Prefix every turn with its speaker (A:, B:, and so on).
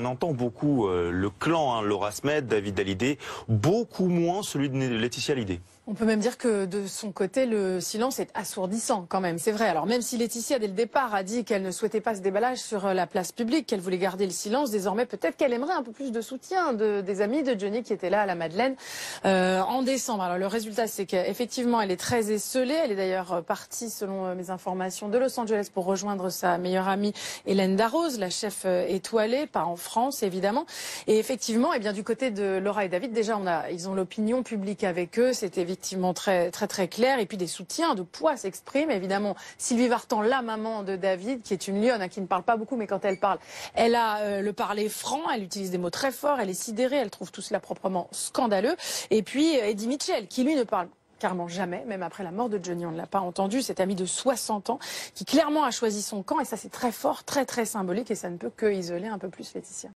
A: On entend beaucoup le clan, Laura Smet, David Hallyday, beaucoup moins celui de Laetitia Hallyday.
B: On peut même dire que de son côté, le silence est assourdissant quand même, c'est vrai. Alors même si Laetitia, dès le départ, a dit qu'elle ne souhaitait pas ce déballage sur la place publique, qu'elle voulait garder le silence, désormais peut-être qu'elle aimerait un peu plus de soutien des amis de Johnny qui étaient là à la Madeleine en décembre. Alors le résultat, c'est qu'effectivement, elle est très esseulée. Elle est d'ailleurs partie, selon mes informations, de Los Angeles pour rejoindre sa meilleure amie Hélène Darroze, la chef étoilée, pas en France évidemment. Et effectivement, bien du côté de Laura et David, déjà ils ont l'opinion publique avec eux, c'est effectivement très clair, et puis des soutiens de poids s'expriment. Évidemment, Sylvie Vartan, la maman de David, qui est une lionne, qui ne parle pas beaucoup, mais quand elle parle, elle a le parler franc, elle utilise des mots très forts, elle est sidérée, elle trouve tout cela proprement scandaleux. Et puis Eddie Mitchell, qui lui ne parle carrément jamais, même après la mort de Johnny, on ne l'a pas entendu, cet ami de 60 ans, qui clairement a choisi son camp, et ça c'est très fort, très symbolique, et ça ne peut que isoler un peu plus Laetitia.